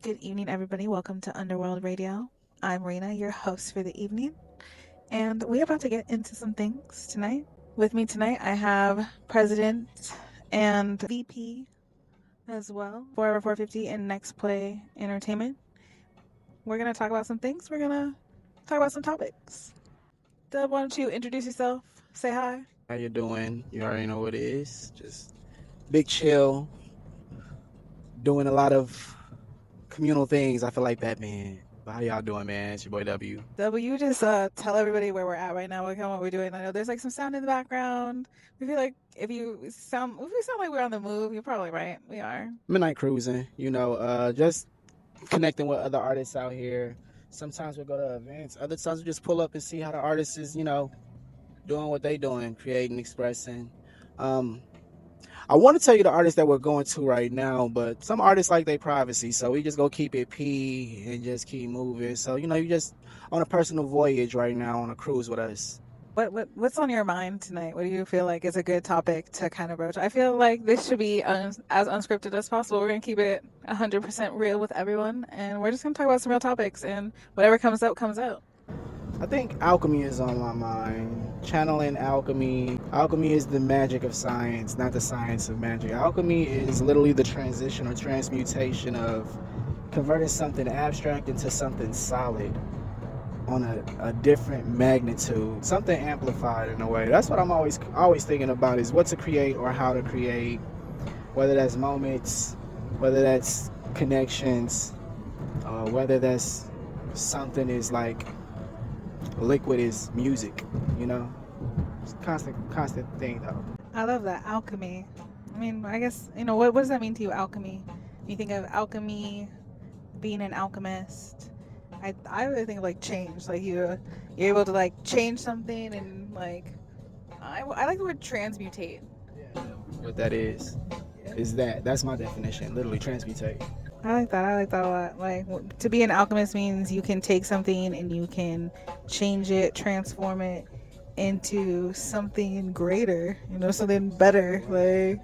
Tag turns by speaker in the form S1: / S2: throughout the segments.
S1: Good evening, everybody. Welcome to Underworld Radio. I'm Rena, your host for the evening, and we're about to get into some things tonight. With me tonight, I have President and VP as well for 450 and Next Play Entertainment. We're going to talk about some things. We're going to talk about some topics. Dub, why don't you introduce yourself? Say hi.
S2: How you doing? You already know what it is. Just big chill, doing a lot of communal things. I feel like Batman. But how y'all doing, man? It's your boy W.
S1: W, just tell everybody where we're at right now, what we're doing. I know there's like some sound in the background. We feel like if we sound like we're on the move, you're probably right. We are.
S2: Midnight cruising. Just connecting with other artists out here. Sometimes we go to events. Other times we just pull up and see how the artist is, doing what they doing, creating, expressing. Um, I want to tell you the artists that we're going to right now, but some artists like their privacy, so we just go keep it P and just keep moving. So you just on a personal voyage right now on a cruise with us.
S1: What's on your mind tonight? What do you feel like is a good topic to kind of broach? I feel like this should be as unscripted as possible. We're gonna keep it 100% real with everyone, and we're just gonna talk about some real topics, and whatever comes out comes out.
S2: I think alchemy is on my mind. Channeling alchemy. Alchemy is the magic of science, not the science of magic. Alchemy is literally the transition or transmutation of converting something abstract into something solid on a different magnitude, something amplified in a way. That's what I'm always thinking about is what to create or how to create, whether that's moments, whether that's connections, whether that's something is like liquid is music, you know? It's a constant thing though.
S1: I love that alchemy. I mean, I guess what does that mean to you, alchemy? You think of alchemy being an alchemist. I really think of like change, like you're able to like change something and like I like the word transmutate.
S2: What that is that's my definition, literally transmutate.
S1: I like that. I like that a lot. Like to be an alchemist means you can take something and you can change it, transform it into something greater. Something better. Like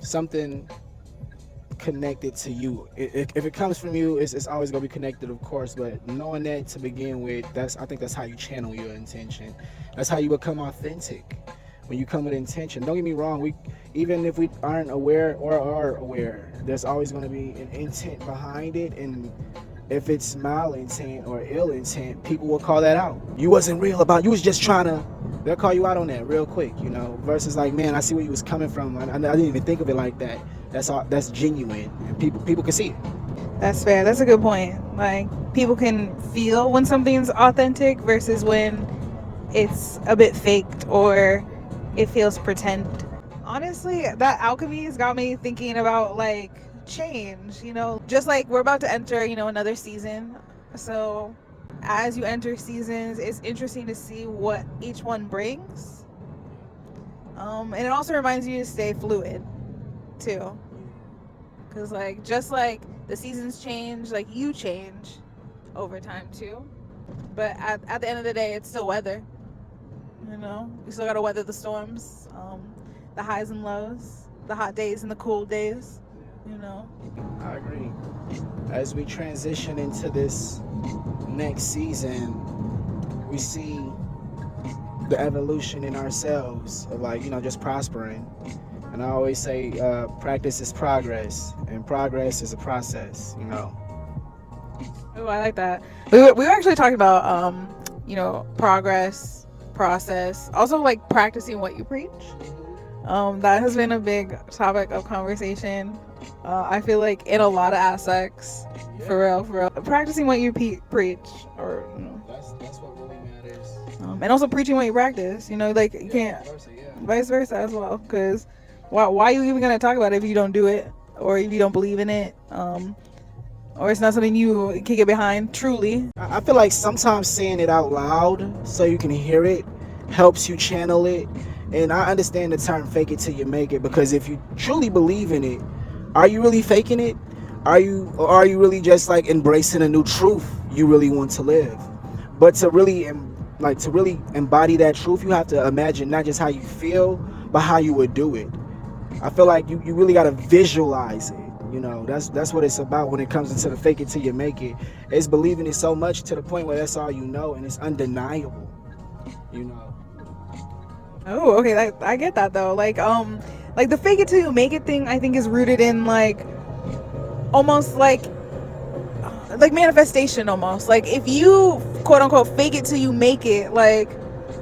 S2: Something connected to you. If it comes from you, it's always gonna be connected, of course. But knowing that to begin with, I think that's how you channel your intention. That's how you become authentic. When you come with intention, don't get me wrong. Even if we aren't aware or are aware, there's always going to be an intent behind it, and if it's malintent or ill intent, people will call that out. You wasn't real about. You was just trying to. They'll call you out on that real quick, Versus like, man, I see where you was coming from. I didn't even think of it like that. That's all. That's genuine, and people can see it.
S1: that's fair. That's a good point. Like people can feel when something's authentic versus when it's a bit faked or it feels pretend. Honestly, that alchemy has got me thinking about like change, just like we're about to enter, another season. So as you enter seasons, it's interesting to see what each one brings. And it also reminds you to stay fluid too. Because like just like the seasons change, like you change over time too. But at the end of the day, it's still weather. You still gotta weather the storms, the highs and lows, the hot days and the cool days.
S2: I agree. As we transition into this next season, we see the evolution in ourselves of like, just prospering. And I always say, practice is progress, and progress is a process.
S1: Oh, I like that. We were actually talking about progress, process, also like practicing what you preach. That has been a big topic of conversation. I feel like in a lot of aspects, for real, practicing what you preach, or
S2: That's what really matters.
S1: and also preaching what you practice. Like you can't vice versa as well. Because why are you even gonna talk about it if you don't do it or if you don't believe in it? Or it's not something you can get behind truly.
S2: I feel like sometimes saying it out loud so you can hear it helps you channel it. And I understand the term fake it till you make it, because if you truly believe in it, are you really faking it? Are you really just like embracing a new truth you really want to live? But to really embody that truth, you have to imagine not just how you feel, but how you would do it. I feel like you really got to visualize it. You know, that's what it's about when it comes into the fake it till you make it. It's believing it so much to the point where that's all you know, and it's undeniable. You know.
S1: Oh, okay. I get that though. Like the fake it till you make it thing, I think is rooted in like almost like manifestation almost. Like if you quote unquote fake it till you make it, like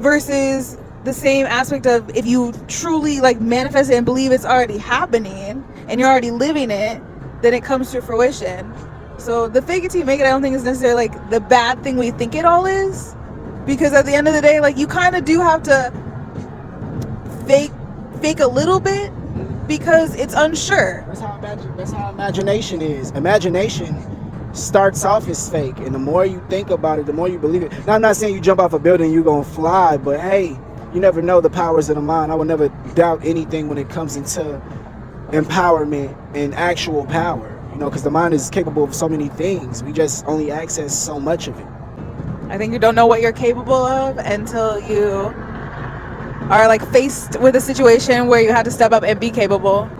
S1: versus the same aspect of if you truly like manifest it and believe it's already happening and you're already living it, then it comes to fruition. So the fake it till you make it, I don't think is necessarily like the bad thing we think it all is. Because at the end of the day, like you kind of do have to fake fake a little bit because it's unsure.
S2: That's how imagination is. Imagination starts off as fake, and the more you think about it, the more you believe it. Now, I'm not saying you jump off a building, you're gonna fly, but hey, you never know the powers of the mind. I would never doubt anything when it comes into empowerment and actual power. You know, because the mind is capable of so many things. We just only access so much of it.
S1: I think you don't know what you're capable of until you are like faced with a situation where you have to step up and be capable.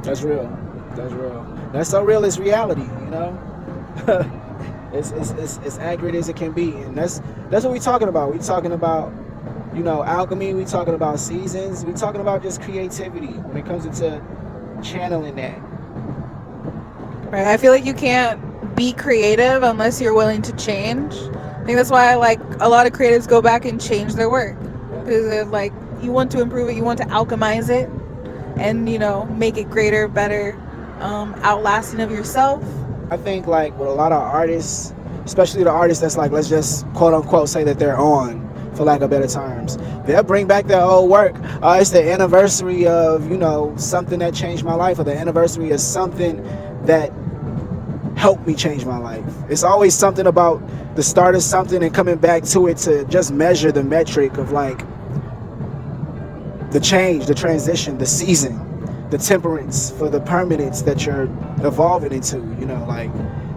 S2: That's real. That's real. That's so real. It's reality. You know. it's as accurate as it can be, and that's what we're talking about. We're talking about, you know, alchemy. We're talking about seasons. We're talking about just creativity when it comes into channeling that.
S1: Right. I feel like you can't be creative unless you're willing to change. I think that's why like a lot of creatives go back and change their work because like you want to improve it, you want to alchemize it, and you know make it greater, better, outlasting of yourself.
S2: I think like with a lot of artists, especially the artists that's like, let's just quote unquote say that they're on, for lack of better terms, they'll bring back their old work. It's the anniversary of, you know, something that changed my life, or the anniversary of something that helped me change my life. It's always something about the start of something and coming back to it to just measure the metric of like the change, the transition, the season, the temperance for the permanence that you're evolving into, you know, like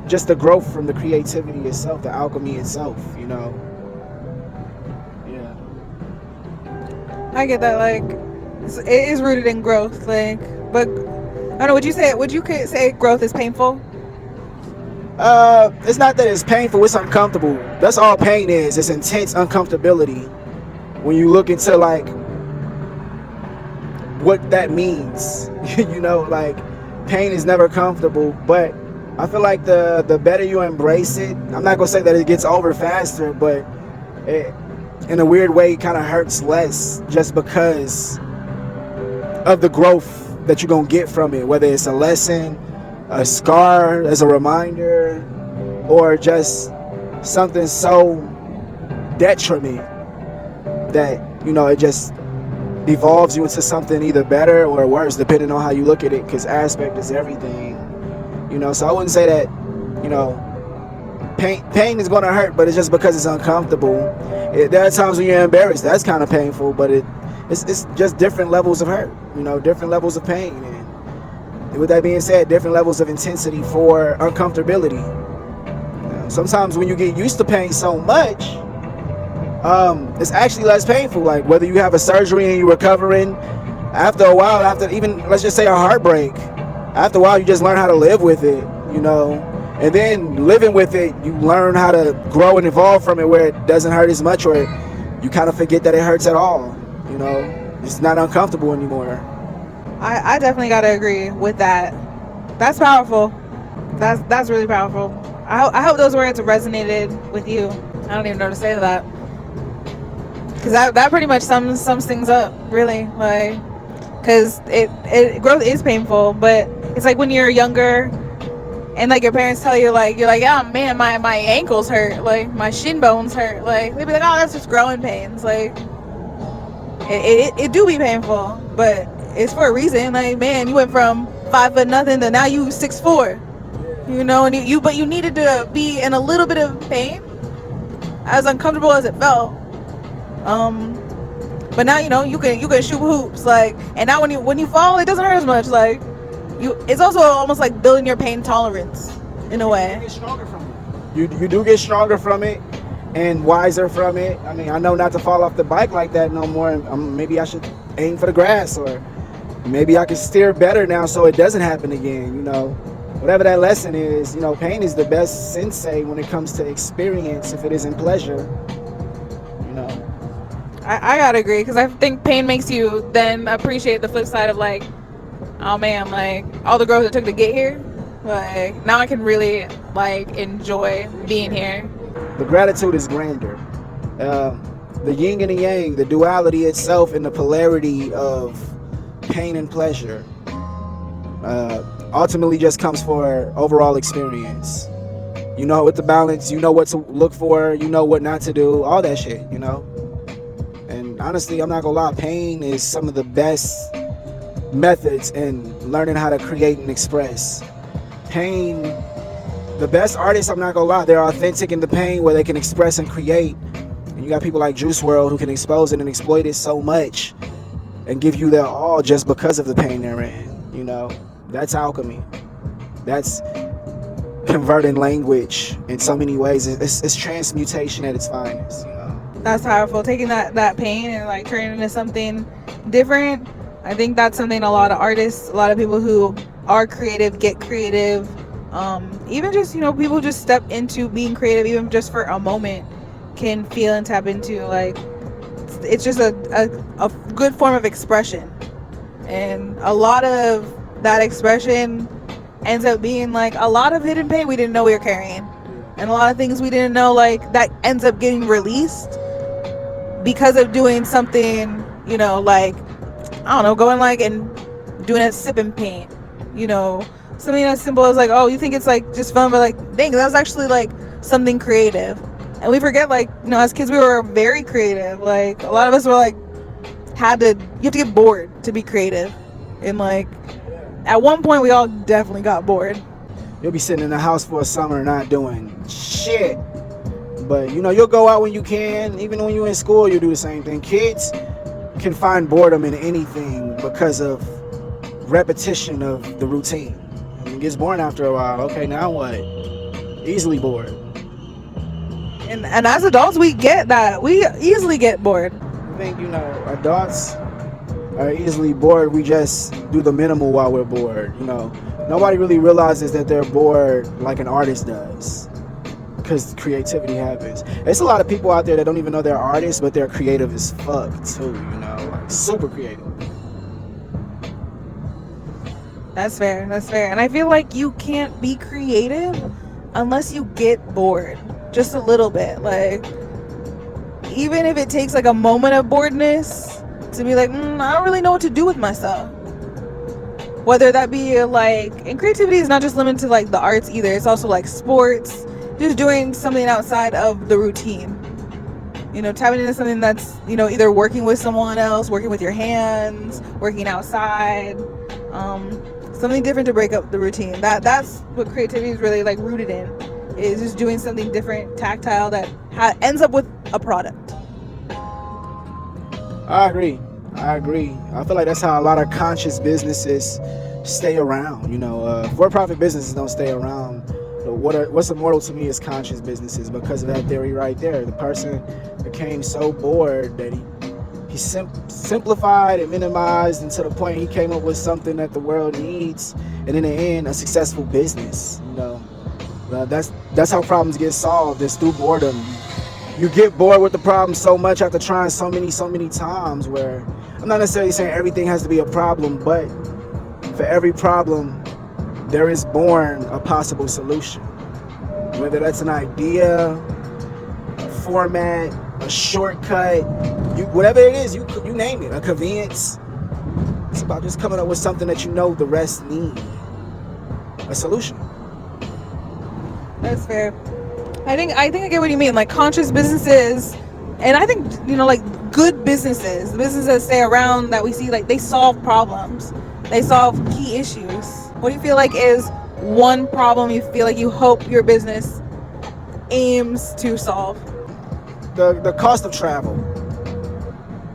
S2: just the growth from the creativity itself, the alchemy itself, you know. Yeah.
S1: I get that. Like it is rooted in growth. Like, but I don't know. Would you say growth is painful?
S2: It's not that it's painful, it's uncomfortable. That's all pain is. It's intense uncomfortability when you look into like what that means. You know, like pain is never comfortable, but I feel like the better you embrace it, I'm not gonna say that it gets over faster, but it, in a weird way, kind of hurts less just because of the growth that you're gonna get from it, whether it's a lesson, a scar as a reminder, or just something so detriment that, you know, it just evolves you into something either better or worse, depending on how you look at it, because aspect is everything, you know. So I wouldn't say that, you know, pain is going to hurt, but it's just because it's uncomfortable. There are times when you're embarrassed, that's kind of painful, but it's just different levels of hurt, you know, different levels of pain. And with that being said, different levels of intensity for uncomfortability. You know, sometimes when you get used to pain so much, it's actually less painful. Like whether you have a surgery and you're recovering, after a while, after even, let's just say, a heartbreak, after a while you just learn how to live with it, you know. And then living with it, you learn how to grow and evolve from it, where it doesn't hurt as much, or you kind of forget that it hurts at all, you know. It's not uncomfortable anymore.
S1: I definitely gotta agree with that. That's powerful. That's really powerful. I hope those words resonated with you. I don't even know how to say that, because that pretty much sums things up, really. Like, because it growth is painful, but it's like when you're younger and like your parents tell you, like, you're like, oh man, my ankles hurt, like my shin bones hurt, like they'd be like, oh, that's just growing pains. Like it do be painful, but it's for a reason. Like, man, you went from 5 foot nothing to now you 6'4", you know, and but you needed to be in a little bit of pain, as uncomfortable as it felt. But now, you know, you can shoot hoops, like, and now when you fall, it doesn't hurt as much. Like, it's also almost like building your pain tolerance in a way.
S2: You get stronger from it. You do get stronger from it and wiser from it. I mean, I know not to fall off the bike like that no more. Maybe I should aim for the grass, or maybe I can steer better now so it doesn't happen again, you know. whatever that lesson is, pain is the best sensei when it comes to experience if it isn't pleasure, you know.
S1: I gotta agree because I think pain makes you then appreciate the flip side of like, oh man, like all the growth it took to get here. Like now I can really like enjoy being here.
S2: The gratitude is grander. Uh, the yin and the yang, the duality itself, and the polarity of pain and pleasure ultimately just comes for overall experience. With the balance, you know what to look for, you know what not to do, all that shit. And honestly, I'm not gonna lie, pain is some of the best methods in learning how to create and express. Pain, the best artists, I'm not gonna lie, they're authentic in the pain where they can express and create. And you got people like Juice WRLD who can expose it and exploit it so much and give you their all just because of the pain they're in. That's alchemy. That's converting language in so many ways. It's transmutation at its finest.
S1: That's powerful. Taking that pain and like turning it into something different. I think that's something a lot of artists, a lot of people who are creative get creative. Even just people just step into being creative even just for a moment can feel and tap into like it's just a good form of expression, and a lot of that expression ends up being like a lot of hidden pain we didn't know we were carrying, and a lot of things we didn't know like that ends up getting released because of doing something like I don't know, going like and doing a sipping paint, something as simple as like, oh, you think it's like just fun, but like dang, that was actually like something creative. And we forget like as kids we were very creative. Like a lot of us were like you have to get bored to be creative, and like at one point we all definitely got bored.
S2: You'll be sitting in the house for a summer not doing shit, but you'll go out when you can. Even when you're in school you do the same thing. Kids can find boredom in anything because of repetition of the routine. It gets boring after a while. Okay, now what? Easily bored.
S1: And as adults we get that. We easily get bored.
S2: I think adults are easily bored. We just do the minimal while we're bored. Nobody really realizes that they're bored like an artist does, because creativity happens. There's a lot of people out there that don't even know they're artists, but they're creative as fuck too. Like super creative.
S1: That's fair. And I feel like you can't be creative unless you get bored just a little bit. Like even if it takes like a moment of boredness to be like, I don't really know what to do with myself. Whether that be like, and creativity is not just limited to like the arts either. It's also like sports, just doing something outside of the routine. Tapping into something that's, either working with someone else, working with your hands, working outside, something different to break up the routine. That's what creativity is really like rooted in, is just doing something different, tactile, that ends up with a product.
S2: I agree. I feel like that's how a lot of conscious businesses stay around. For-profit businesses don't stay around. What's immortal to me is conscious businesses, because of that theory right there. The person became so bored that he simplified and minimized, and to the point he came up with something that the world needs, and in the end a successful business. That's how problems get solved, is through boredom. You get bored with the problem so much after trying so many times, where I'm not necessarily saying everything has to be a problem, but for every problem there is born a possible solution. Whether that's an idea, a format, a shortcut, whatever it is, you name it, a convenience. It's about just coming up with something that the rest need. A solution.
S1: That's fair. I think I get what you mean. Like conscious businesses, and I think like good businesses, the businesses that stay around that we see, like they solve problems, they solve key issues. What do you feel like is one problem you feel like you hope your business aims to solve?
S2: The cost of travel.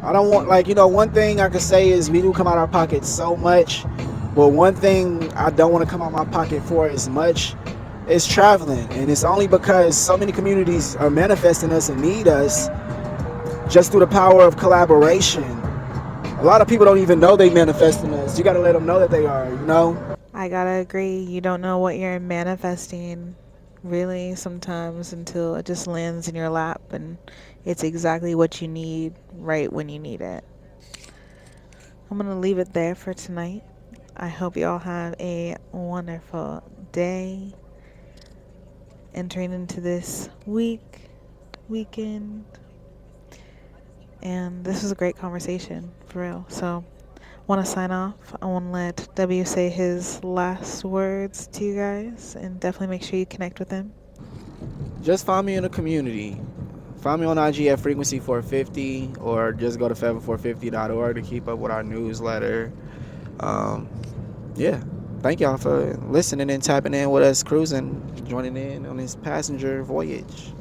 S2: I don't want, one thing I could say is we do come out of our pocket so much, but one thing I don't want to come out of my pocket for as much is traveling. And it's only because so many communities are manifesting us and need us just through the power of collaboration. A lot of people don't even know they manifesting us. You got to let them know that they are.
S1: I gotta agree. You don't know what you're manifesting really sometimes until it just lands in your lap and it's exactly what you need right when you need it. I'm gonna leave it there for tonight. I hope you all have a wonderful day entering into this weekend. And this was a great conversation, for real. So, want to sign off. I want to let W say his last words to you guys, and definitely make sure you connect with him.
S2: Just find me in the community. Find me on IG at Frequency 450, or just go to 7450.org to keep up with our newsletter. Um, yeah. Thank y'all for listening and tapping in with us, cruising, joining in on this passenger voyage.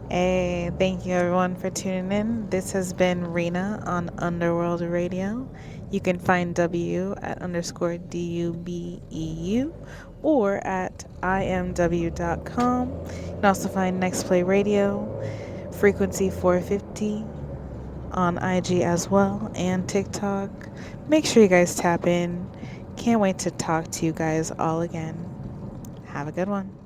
S1: Hey, thank you everyone for tuning in. This has been Rena on Underworld Radio. You can find W at underscore DUBEU or at imw.com. You can also find Next Play Radio, Frequency 450 on IG as well, and TikTok. Make sure you guys tap in. Can't wait to talk to you guys all again. Have a good one.